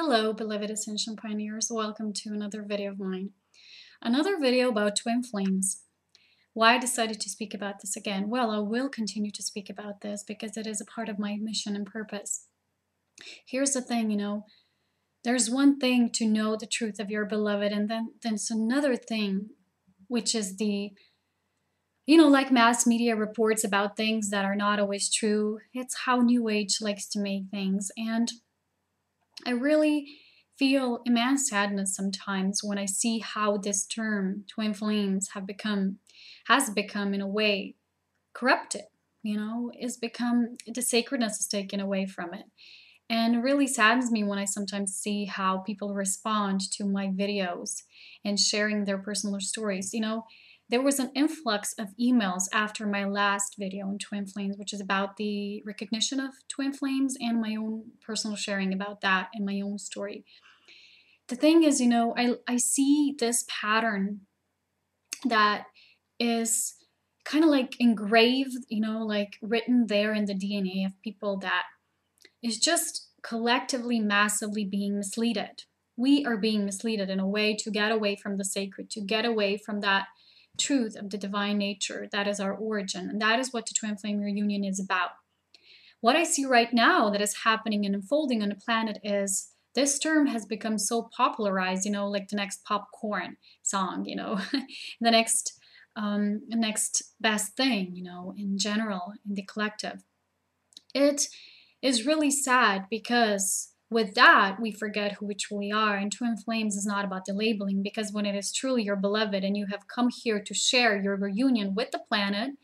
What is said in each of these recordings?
Hello, beloved Ascension pioneers. Welcome to another video of mine. Another video about twin flames. Why I decided to speak about this again? Well, I will continue to speak about this because it is a part of my mission and purpose. Here's the thing, there's one thing to know the truth of your beloved, and then there's another thing, which is like mass media reports about things that are not always true. It's how New Age likes to make things, and I really feel immense sadness sometimes when I see how this term twin flames has become in a way corrupted, the sacredness is taken away from it. And it really saddens me when I sometimes see how people respond to my videos and sharing their personal stories. There was an influx of emails after my last video on twin flames, which is about the recognition of twin flames and my own personal sharing about that and my own story. The thing is, I see this pattern that is kind of like engraved, like written there in the DNA of people that is just collectively, massively being misled. We are being misled in a way to get away from the sacred, to get away from that truth of the divine nature that is our origin, and that is what the twin flame reunion is about. What I see right now that is happening and unfolding on the planet is this term has become so popularized, like the next popcorn song, the next best thing, in general, in the collective. It is really sad because with that, we forget who we truly are. And twin flames is not about the labeling, because when it is truly your beloved and you have come here to share your reunion with the planet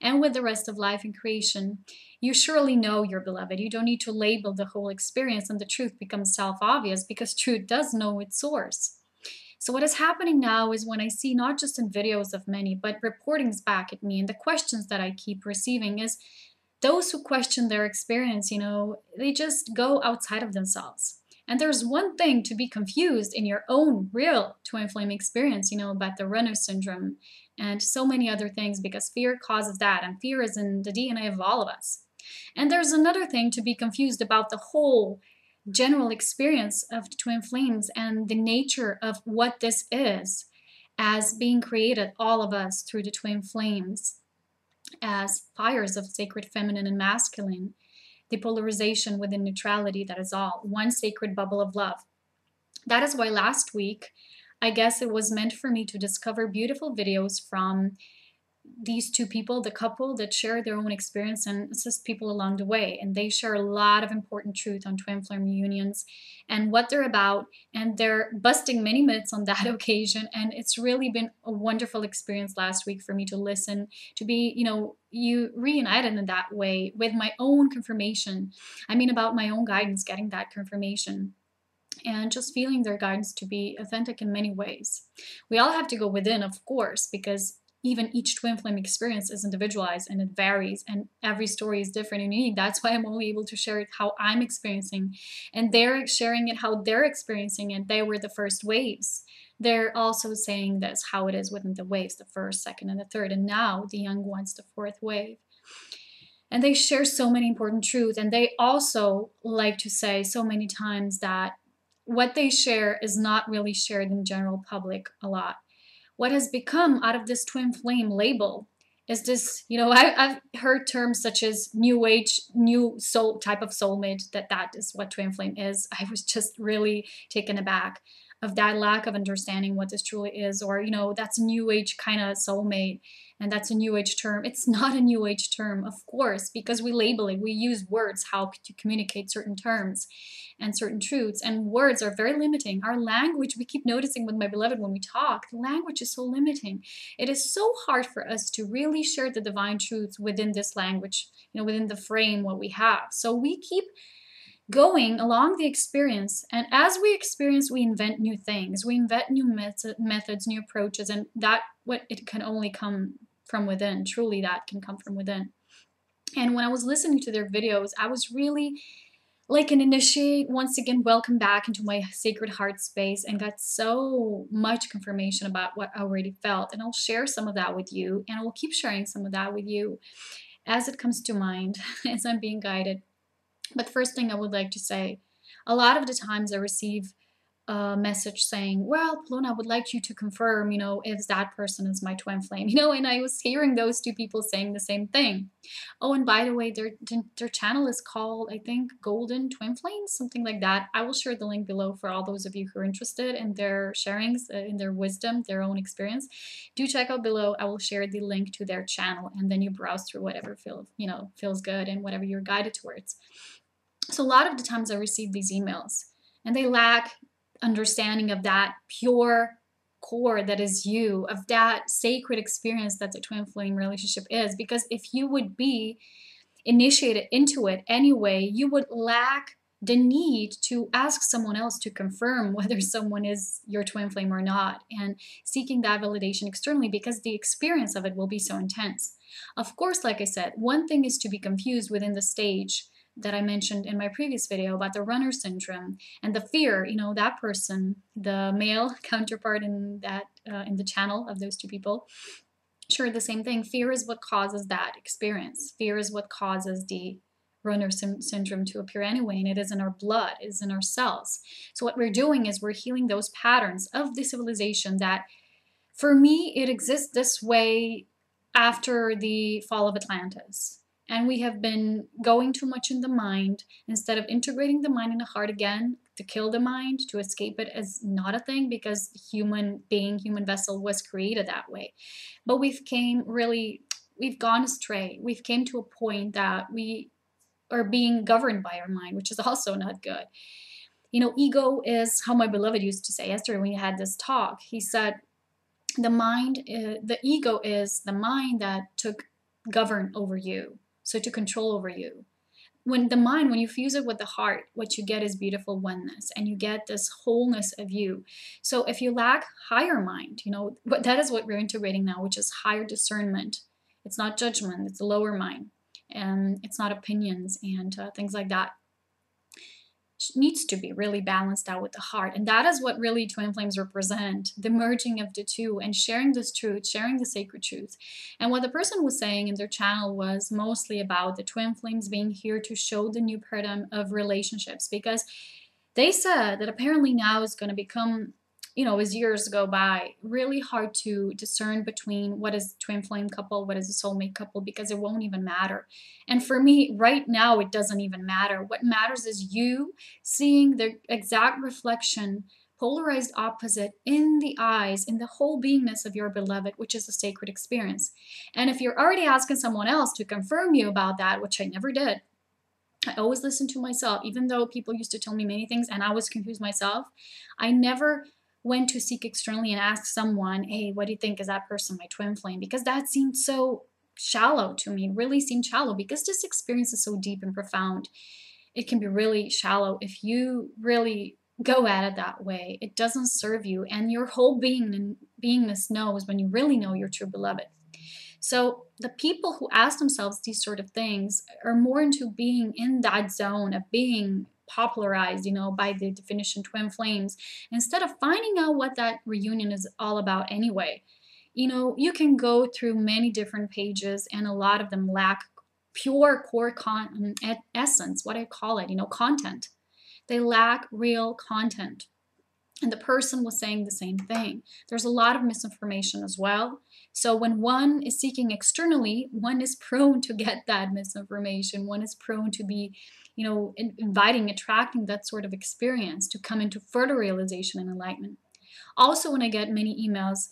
and with the rest of life and creation, you surely know your beloved. You don't need to label the whole experience, and the truth becomes self-obvious because truth does know its source. So what is happening now is when I see, not just in videos of many, but reportings back at me, and the questions that I keep receiving is, those who question their experience, they just go outside of themselves. And there's one thing to be confused in your own real twin flame experience, about the runner syndrome and so many other things, because fear causes that, and fear is in the DNA of all of us. And there's another thing to be confused about the whole general experience of the twin flames and the nature of what this is as being created, all of us, through the twin flames, as fires of sacred feminine and masculine, the polarization within neutrality, that is all, one sacred bubble of love. That is why last week, I guess it was meant for me to discover beautiful videos from these two people, the couple that share their own experience and assist people along the way. And they share a lot of important truth on twin flame reunions and what they're about. And they're busting many myths on that occasion. And it's really been a wonderful experience last week for me to listen, to be, you reunited in that way with my own confirmation. About my own guidance, getting that confirmation. And just feeling their guidance to be authentic in many ways. We all have to go within, of course, because even each twin flame experience is individualized and it varies, and every story is different and unique. That's why I'm only able to share it how I'm experiencing, and they're sharing it how they're experiencing it. They were the first waves. They're also saying this, how it is within the waves, the first, second, and the third, and now the young ones, the fourth wave. And they share so many important truths, and they also like to say so many times that what they share is not really shared in general public a lot. What has become out of this twin flame label is this, I've heard terms such as new age, new soul type of soulmate, that is what twin flame is. I was just really taken aback of that lack of understanding what this truly is, or, that's a new age kind of soulmate, and that's a new age term. It's not a new age term, of course, because we label it. We use words how to communicate certain terms and certain truths, and words are very limiting. Our language, we keep noticing with my beloved when we talk, the language is so limiting. It is so hard for us to really share the divine truths within this language, within the frame what we have. So we keep going along the experience, and as we experience, we invent new things, we invent new methods, new approaches, and it can only come from within. Truly, that can come from within. And when I was listening to their videos, I was really like an initiate, once again, welcome back into my sacred heart space, and got so much confirmation about what I already felt. And I'll share some of that with you, and I will keep sharing some of that with you as it comes to mind, as I'm being guided. But first thing I would like to say, A lot of the times I receive a message saying, well, Paloma, I would like you to confirm, if that person is my twin flame, and I was hearing those two people saying the same thing. Oh, and by the way, their channel is called, I think, Golden Twin Flames, something like that. I will share the link below for all those of you who are interested in their sharings, in their wisdom, their own experience. Do check out below. I will share the link to their channel, and then you browse through whatever feels good and whatever you're guided towards. So a lot of the times I receive these emails, and they lack understanding of that pure core that is you, of that sacred experience that the twin flame relationship is. Because if you would be initiated into it anyway, you would lack the need to ask someone else to confirm whether someone is your twin flame or not, and seeking that validation externally, because the experience of it will be so intense. Of course, like I said, one thing is to be confused within the stage that I mentioned in my previous video about the runner syndrome and the fear, that person, the male counterpart in that in the channel of those two people, sure, the same thing. Fear is what causes that experience. Fear is what causes the runner syndrome to appear anyway, and it is in our blood, it is in our cells. So what we're doing is we're healing those patterns of the civilization that, for me, it exists this way after the fall of Atlantis. And we have been going too much in the mind instead of integrating the mind and the heart again, to kill the mind, to escape it as not a thing, because human vessel was created that way. But we've gone astray. We've came to a point that we are being governed by our mind, which is also not good. Ego is, how my beloved used to say yesterday when we had this talk. He said, the ego is the mind that took govern over you. So to control over you. When you fuse it with the heart, what you get is beautiful oneness, and you get this wholeness of you. So if you lack higher mind, that is what we're integrating now, which is higher discernment. It's not judgment, it's a lower mind. And it's not opinions and things like that. Needs to be really balanced out with the heart, and that is what really twin flames represent, the merging of the two and sharing this truth, sharing the sacred truth. And what the person was saying in their channel was mostly about the twin flames being here to show the new paradigm of relationships, because they said that apparently now is going to become, as years go by, really hard to discern between what is twin flame couple, what is a soulmate couple, because it won't even matter. And for me, right now, it doesn't even matter. What matters is you seeing the exact reflection, polarized opposite in the eyes, in the whole beingness of your beloved, which is a sacred experience. And if you're already asking someone else to confirm you about that, which I never did, I always listen to myself, even though people used to tell me many things and I was confused myself, I never went to seek externally and ask someone, hey, what do you think? Is that person my twin flame? Because that seemed so shallow to me. It really seemed shallow, because this experience is so deep and profound. It can be really shallow if you really go at it that way. It doesn't serve you, and your whole beingness knows when you really know your true beloved. So the people who ask themselves these sort of things are more into being in that zone of being popularized, by the definition twin flames, instead of finding out what that reunion is all about anyway. You can go through many different pages, and a lot of them lack pure core essence, what I call it, content. They lack real content. And the person was saying the same thing. There's a lot of misinformation as well. So when one is seeking externally, one is prone to get that misinformation. One is prone to be, inviting, attracting that sort of experience to come into further realization and enlightenment. Also, when I get many emails,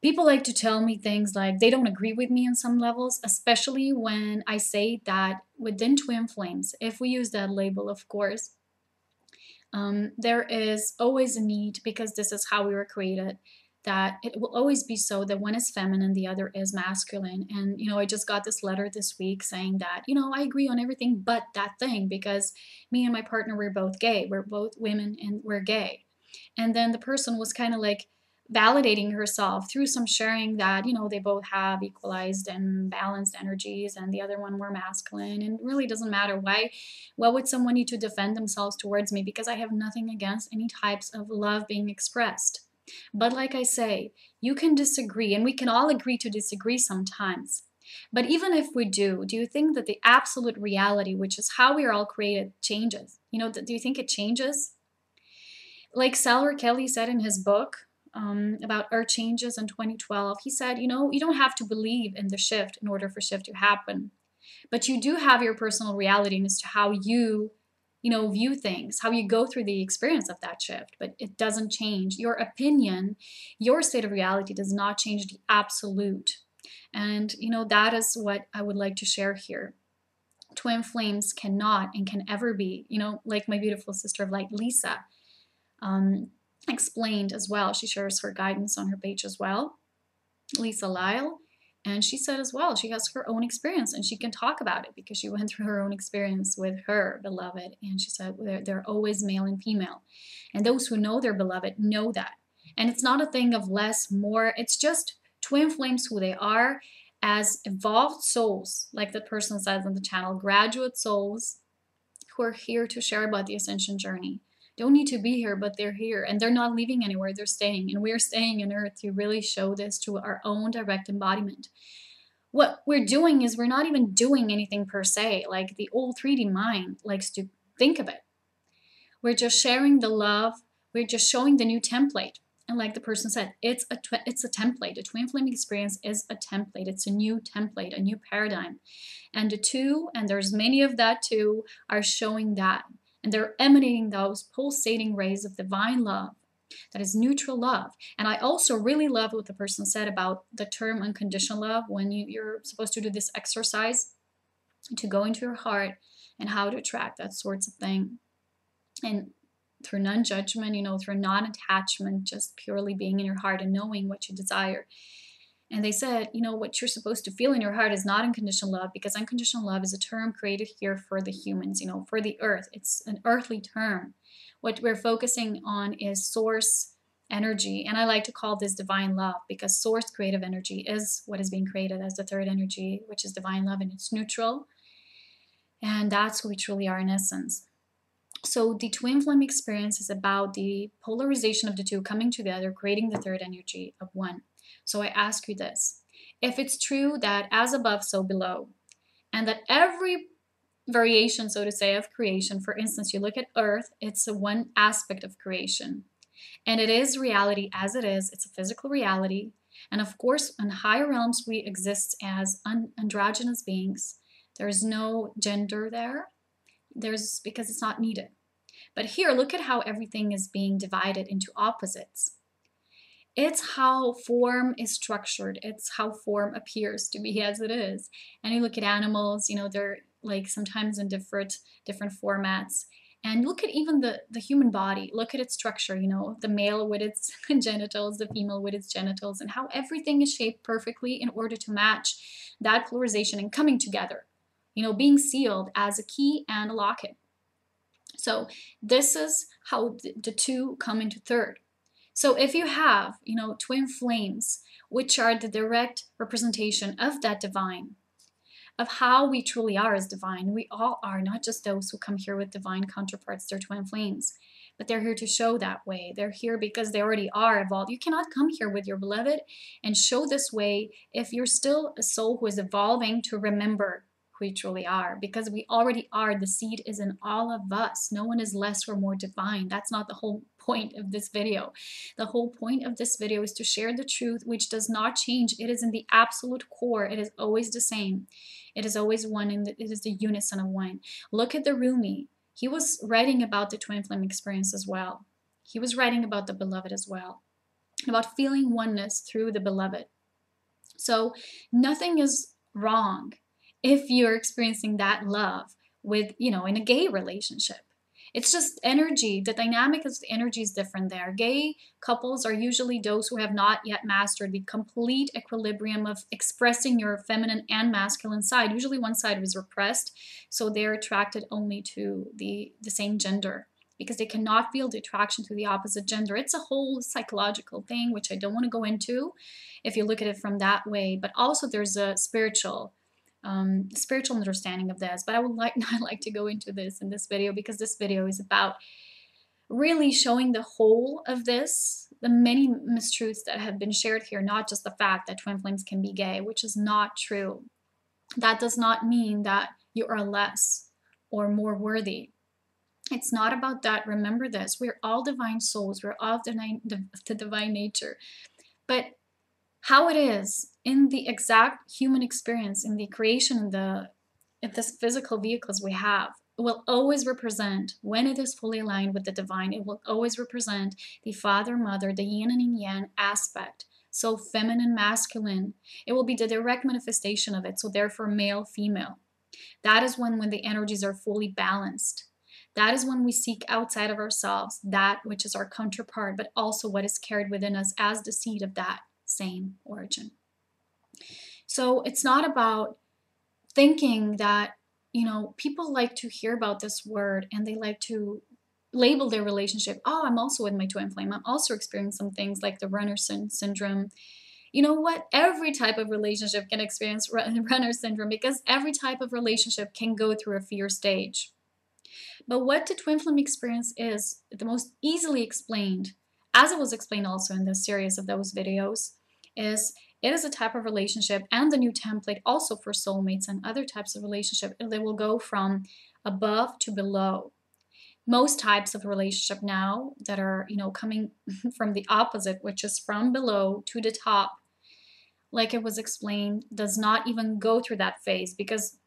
people like to tell me things like they don't agree with me on some levels, especially when I say that within twin flames, if we use that label, of course, there is always a need, because this is how we were created, that it will always be so that one is feminine, the other is masculine. And, I just got this letter this week saying that, I agree on everything but that thing, because me and my partner, we're both gay. We're both women and we're gay. And then the person was kind of like validating herself through some sharing that, they both have equalized and balanced energies, and the other one were masculine. And it really doesn't matter. Why would someone need to defend themselves towards me? Because I have nothing against any types of love being expressed. But like I say, you can disagree, and we can all agree to disagree sometimes. But even if we do you think that the absolute reality, which is how we are all created, changes? You know, do you think it changes? Like Salvador Kelly said in his book about Earth Changes in 2012, he said, you know, you don't have to believe in the shift in order for shift to happen. But you do have your personal reality as to how you view things, how you go through the experience of that shift. But it doesn't change. Your opinion, your state of reality does not change the absolute. And, you know, that is what I would like to share here. Twin flames cannot and can ever be, you know, like my beautiful sister of light, Lisa, explained as well. She shares her guidance on her page as well, Lisa Lyle. And she said as well, she has her own experience and she can talk about it because she went through her own experience with her beloved. And she said they're always male and female. And those who know their beloved know that. And it's not a thing of less, more. It's just twin flames who they are as evolved souls, like the person says on the channel, graduate souls who are here to share about the ascension journey. Don't need to be here, but they're here and they're not leaving anywhere. They're staying, and we're staying on Earth to really show this to our own direct embodiment. What we're doing is we're not even doing anything per se, like the old 3D mind likes to think of it. We're just sharing the love. We're just showing the new template. And like the person said, it's a template. A twin flame experience is a template. It's a new template, a new paradigm. And the two, and there's many of that too, are showing that. And they're emanating those pulsating rays of divine love. That is neutral love. And I also really love what the person said about the term unconditional love when you're supposed to do this exercise to go into your heart and how to attract that sorts of thing. And through non-judgment, you know, through non-attachment, just purely being in your heart and knowing what you desire. And they said, you know, what you're supposed to feel in your heart is not unconditional love, because unconditional love is a term created here for the humans, you know, for the earth. It's an earthly term. What we're focusing on is source energy. And I like to call this divine love, because source creative energy is what is being created as the third energy, which is divine love, and it's neutral. And that's who we truly are in essence. So the twin flame experience is about the polarization of the two coming together, creating the third energy of one. So I ask you this: if it's true that as above, so below, and that every variation, so to say, of creation, for instance, you look at Earth, it's a one aspect of creation, and it is reality as it is. It's a physical reality. And of course, in higher realms, we exist as androgynous beings. There's no gender there. Because it's not needed. But here, look at how everything is being divided into opposites. It's how form is structured. It's how form appears to be as it is. And you look at animals, you know, they're like sometimes in different formats. And look at even the human body. Look at its structure, you know, the male with its genitals, the female with its genitals, and how everything is shaped perfectly in order to match that polarization and coming together. You know, being sealed as a key and a locket. So this is how the two come into third. So if you have, you know, twin flames, which are the direct representation of that divine, of how we truly are as divine. We all are, not just those who come here with divine counterparts, they're twin flames, but they're here to show that way. They're here because they already are evolved. You cannot come here with your beloved and show this way if you're still a soul who is evolving to remember who we truly are, because we already are. The seed is in all of us. No one is less or more divine. That's not the whole point of this video. The whole point of this video is to share the truth, which does not change. It is in the absolute core. It is always the same. It is always one, and it is the unison of one. Look at the Rumi. He was writing about the twin flame experience as well. He was writing about the beloved as well, about feeling oneness through the beloved. So nothing is wrong if you're experiencing that love with, you know, in a gay relationship. It's just energy. The dynamic of the energy is different there. Gay couples are usually those who have not yet mastered the complete equilibrium of expressing your feminine and masculine side. Usually one side is repressed, so they're attracted only to the same gender, because they cannot feel the attraction to the opposite gender. It's a whole psychological thing, which I don't want to go into if you look at it from that way. But also there's a spiritual understanding of this, but I would not like to go into this in this video, because this video is about really showing the whole of this, the many mistruths that have been shared here, not just the fact that twin flames can be gay, which is not true. That does not mean that you are less or more worthy. It's not about that. Remember this. We're all divine souls. We're all the divine nature. But how it is in the exact human experience, in the creation of this physical vehicles we have, will always represent, when it is fully aligned with the divine, it will always represent the father, mother, the yin and yang aspect. So feminine, masculine. It will be the direct manifestation of it. So therefore male, female. That is when the energies are fully balanced. That is when we seek outside of ourselves that which is our counterpart, but also what is carried within us as the seed of that same origin. So it's not about thinking that, people like to hear about this word and they like to label their relationship. Oh, I'm also with my twin flame. I'm also experiencing some things like the runner syndrome. You know what? Every type of relationship can experience runner syndrome, because every type of relationship can go through a fear stage. But what the twin flame experience is the most easily explained, as it was explained also in the series of those videos, is it is a type of relationship, and the new template also for soulmates and other types of relationship, they will go from above to below. Most types of relationship now that are, coming from the opposite, which is from below to the top, like it was explained, does not even go through that phase, because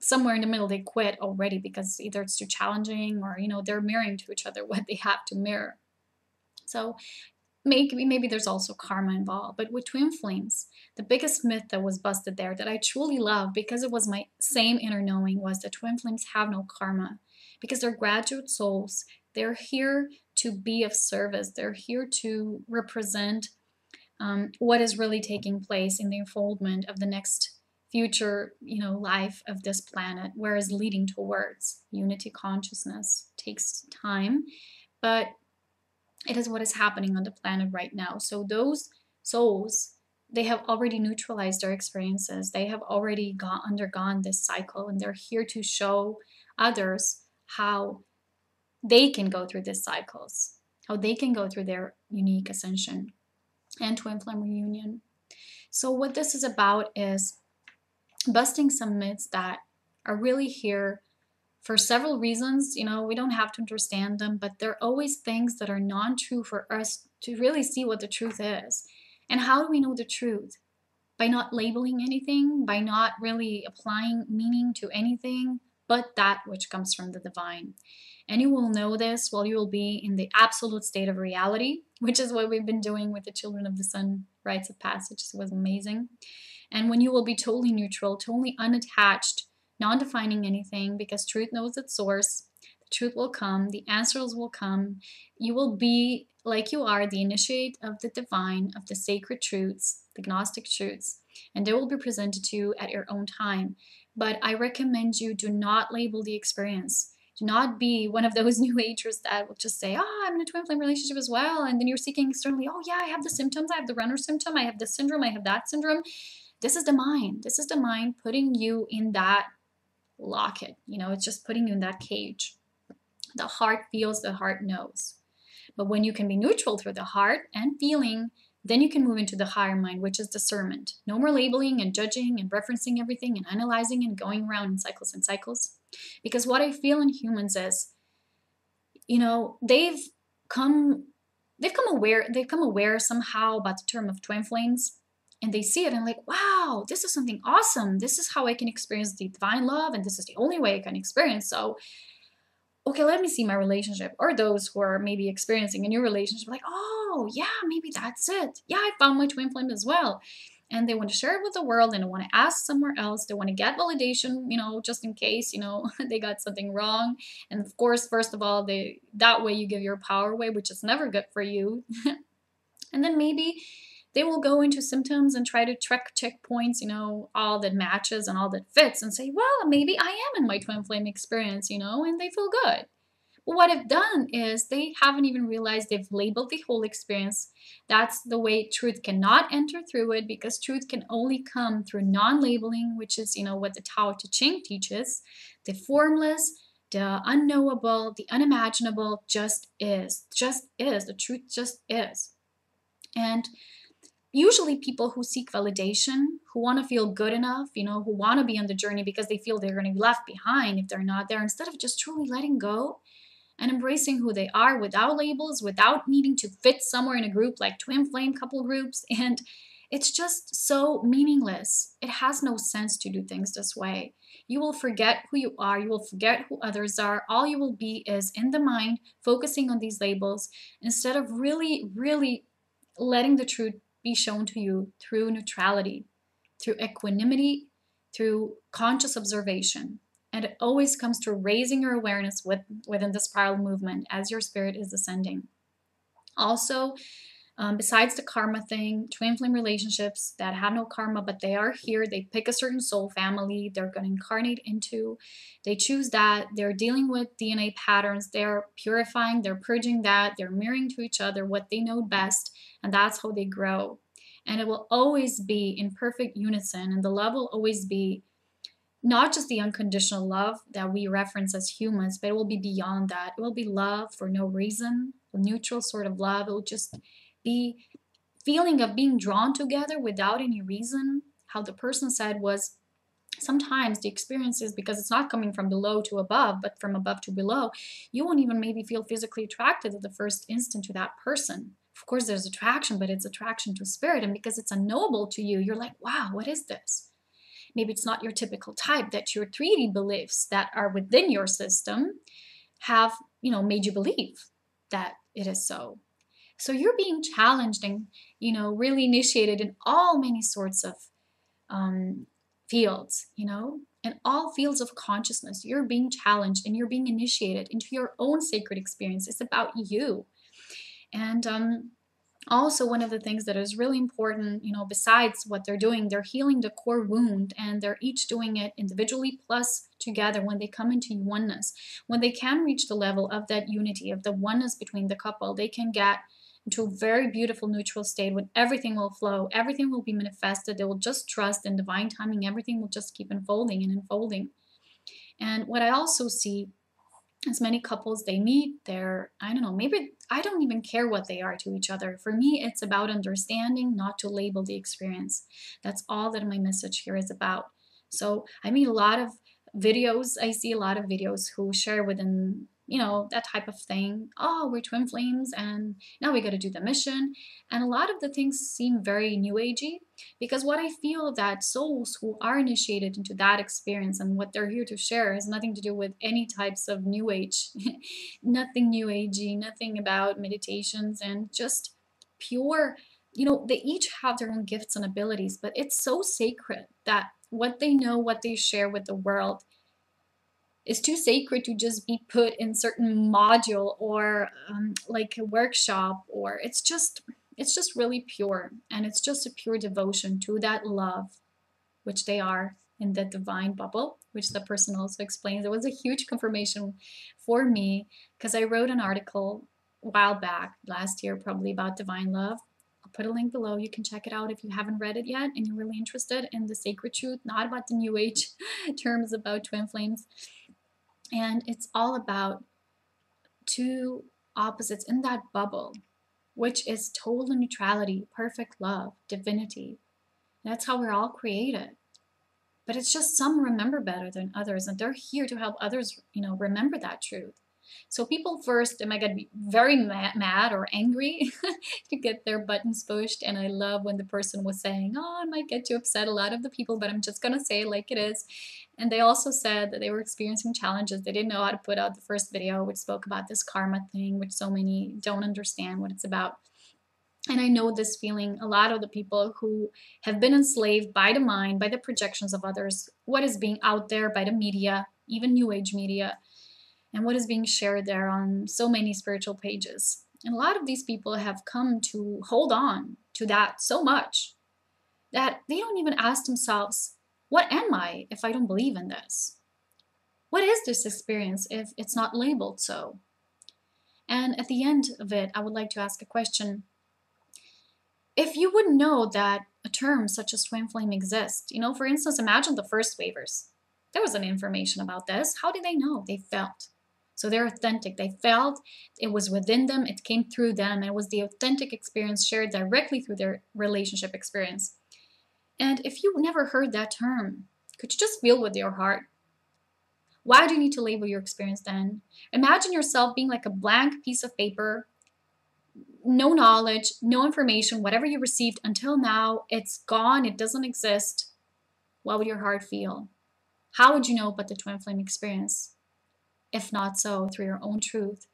somewhere in the middle they quit already, because either it's too challenging or, they're mirroring to each other what they have to mirror. So maybe there's also karma involved. But with twin flames, the biggest myth that was busted there that I truly love, because it was my same inner knowing, was that twin flames have no karma, because they're graduate souls. They're here to be of service. They're here to represent what is really taking place in the unfoldment of the next future, life of this planet, where is leading towards unity consciousness. Takes time, but it is what is happening on the planet right now. So those souls, they have already neutralized their experiences. They have already undergone this cycle, and they're here to show others how they can go through these cycles, how they can go through their unique ascension and twin flame reunion. So what this is about is busting some myths that are really here for several reasons. We don't have to understand them, but there are always things that are non-true for us to really see what the truth is. And how do we know the truth? By not labeling anything, by not really applying meaning to anything but that which comes from the divine. And you will know this while you will be in the absolute state of reality, which is what we've been doing with the Children of the Sun rites of passage. It was amazing. And when you will be totally neutral, totally unattached, non-defining anything, because truth knows its source, the truth will come, the answers will come. You will be like you are, the initiate of the divine, of the sacred truths, the Gnostic truths, and they will be presented to you at your own time. But I recommend you do not label the experience. Do not be one of those new agers that will just say, oh, I'm in a twin flame relationship as well. And then you're seeking externally, oh yeah, I have the symptoms. I have the runner symptom. I have this syndrome. I have that syndrome. This is the mind. This is the mind putting you in that locket. It's just putting you in that cage. The heart feels, the heart knows. But when you can be neutral through the heart and feeling, then you can move into the higher mind, which is discernment. No more labeling and judging and referencing everything and analyzing and going around in cycles and cycles. Because what I feel in humans is, they've come aware somehow about the term of twin flames, and they see it and like, wow, this is something awesome. This is how I can experience the divine love, and this is the only way I can experience. So, okay, let me see my relationship. Or those who are maybe experiencing a new relationship, like, oh, yeah, maybe that's it. Yeah, I found my twin flame as well. And they want to share it with the world, and they want to ask somewhere else. They want to get validation, just in case, they got something wrong. And of course, first of all, that way you give your power away, which is never good for you. And then maybe they will go into symptoms and try to check points, all that matches and all that fits, and say, well, maybe I am in my twin flame experience, and they feel good. But what they've done is they haven't even realized they've labeled the whole experience. That's the way truth cannot enter through it, because truth can only come through non-labeling, which is, what the Tao Te Ching teaches. The formless, the unknowable, the unimaginable just is. Just is. The truth just is. And usually people who seek validation, who want to feel good enough, who want to be on the journey because they feel they're going to be left behind if they're not there, instead of just truly letting go and embracing who they are without labels, without needing to fit somewhere in a group like twin flame couple groups. And it's just so meaningless. It has no sense to do things this way. You will forget who you are. You will forget who others are. All you will be is in the mind, focusing on these labels, instead of really, really letting the truth be shown to you through neutrality, through equanimity, through conscious observation. And it always comes to raising your awareness within the spiral movement as your spirit is ascending. Also, besides the karma thing, twin flame relationships that have no karma, but they are here, they pick a certain soul family they're going to incarnate into. They choose that. They're dealing with DNA patterns. They're purifying, they're purging that. They're mirroring to each other what they know best, and that's how they grow. And it will always be in perfect unison, and the love will always be not just the unconditional love that we reference as humans, but it will be beyond that. It will be love for no reason, a neutral sort of love. It will just be feeling of being drawn together without any reason. How the person said was, sometimes the experience is because it's not coming from below to above, but from above to below. You won't even maybe feel physically attracted at the first instant to that person. Of course, there's attraction, but it's attraction to spirit. And because it's unknowable to you, you're like, wow, what is this? Maybe it's not your typical type, that your 3D beliefs that are within your system have, made you believe that it is so. So you're being challenged and, really initiated in all many sorts of fields, in all fields of consciousness. You're being challenged and you're being initiated into your own sacred experience. It's about you. And also, one of the things that is really important, besides what they're doing, they're healing the core wound, and they're each doing it individually plus together when they come into oneness. When they can reach the level of that unity, of the oneness between the couple, they can get into a very beautiful neutral state when everything will flow, everything will be manifested. They will just trust in divine timing. Everything will just keep unfolding and unfolding. And what I also see, as many couples, they meet, maybe I don't even care what they are to each other. For me, it's about understanding, not to label the experience. That's all that my message here is about. So I meet a lot of videos. I see a lot of videos who share within, that type of thing. Oh, we're twin flames and now we got to do the mission. And a lot of the things seem very new agey, because what I feel that souls who are initiated into that experience and what they're here to share has nothing to do with any types of new age, nothing new agey, nothing about meditations, and just pure, they each have their own gifts and abilities, but it's so sacred that what they know, what they share with the world, is too sacred to just be put in certain module or like a workshop, or it's just really pure, and it's just a pure devotion to that love, which they are in the divine bubble, which the person also explains. It was a huge confirmation for me, because I wrote an article a while back, last year probably, about divine love. I'll put a link below. You can check it out if you haven't read it yet and you're really interested in the sacred truth, not about the new age terms about twin flames. And it's all about two opposites in that bubble, which is total neutrality, perfect love, divinity. That's how we're all created. But it's just some remember better than others, and they're here to help others, remember that truth. So people first, they might get very mad or angry to get their buttons pushed. And I love when the person was saying, oh, I might get too upset, a lot of the people, but I'm just going to say it like it is. And they also said that they were experiencing challenges. They didn't know how to put out the first video, which spoke about this karma thing, which so many don't understand what it's about. And I know this feeling. A lot of the people who have been enslaved by the mind, by the projections of others, what is being out there by the media, even new age media, and what is being shared there on so many spiritual pages. And a lot of these people have come to hold on to that so much that they don't even ask themselves, what am I if I don't believe in this? What is this experience if it's not labeled so? And at the end of it, I would like to ask a question. If you would know that a term such as twin flame exists, for instance, imagine the first wavers. There wasn't information about this. How did they know? They felt. So they're authentic. They felt it was within them. It came through them. It was the authentic experience shared directly through their relationship experience. And if you never heard that term, could you just feel with your heart? Why do you need to label your experience then? Imagine yourself being like a blank piece of paper, no knowledge, no information, whatever you received until now, it's gone, it doesn't exist. What would your heart feel? How would you know about the twin flame experience? If not so, through your own truth.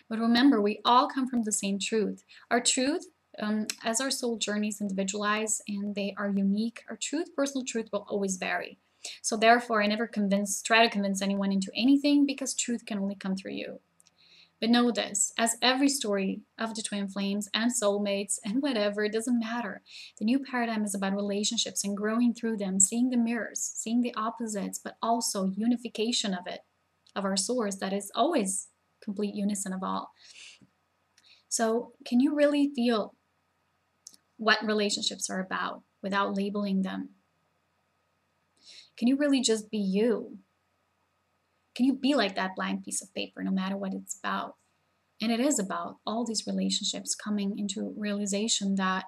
But remember, we all come from the same truth. Our truth, as our soul journeys individualize and they are unique, our truth, personal truth, will always vary. So therefore, I never try to convince anyone into anything, because truth can only come through you. But know this, as every story of the twin flames and soulmates and whatever, it doesn't matter. The new paradigm is about relationships and growing through them, seeing the mirrors, seeing the opposites, but also unification of it, of our source that is always complete unison of all. So can you really feel what relationships are about without labeling them? Can you really just be you? Can you be like that blank piece of paper no matter what it's about? And it is about all these relationships coming into realization that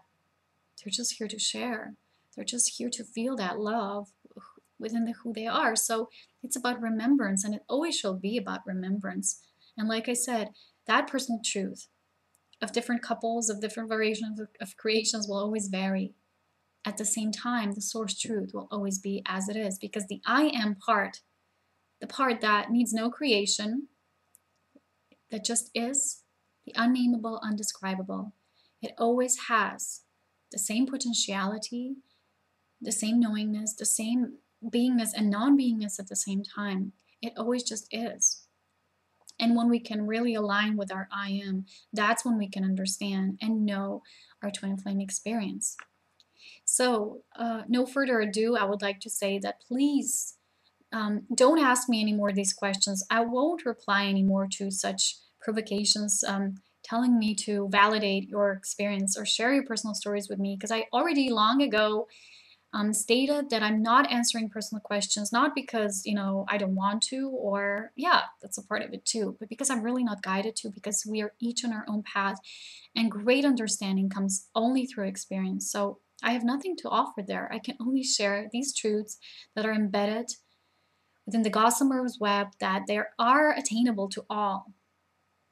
they're just here to share. They're just here to feel that love within who they are. So it's about remembrance, and it always shall be about remembrance. And like I said, that personal truth of different couples, of different variations of creations will always vary. At the same time, the source truth will always be as it is, because the I am part, the part that needs no creation, that just is, the unnameable, undescribable, it always has the same potentiality, the same knowingness, the same beingness and non-beingness at the same time. It always just is. And when we can really align with our I am, that's when we can understand and know our twin flame experience. So no further ado, I would like to say that please don't ask me any more of these questions. I won't reply anymore to such provocations telling me to validate your experience or share your personal stories with me, because I already long ago stated that I'm not answering personal questions, not because, I don't want to, or yeah, that's a part of it too, but because I'm really not guided to, because we are each on our own path, and great understanding comes only through experience. So I have nothing to offer there. I can only share these truths that are embedded within the Gossamer's web, that they are attainable to all,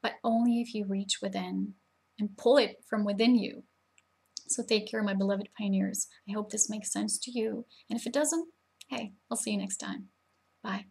but only if you reach within and pull it from within you. So take care, my beloved pioneers. I hope this makes sense to you. And if it doesn't, hey, I'll see you next time. Bye.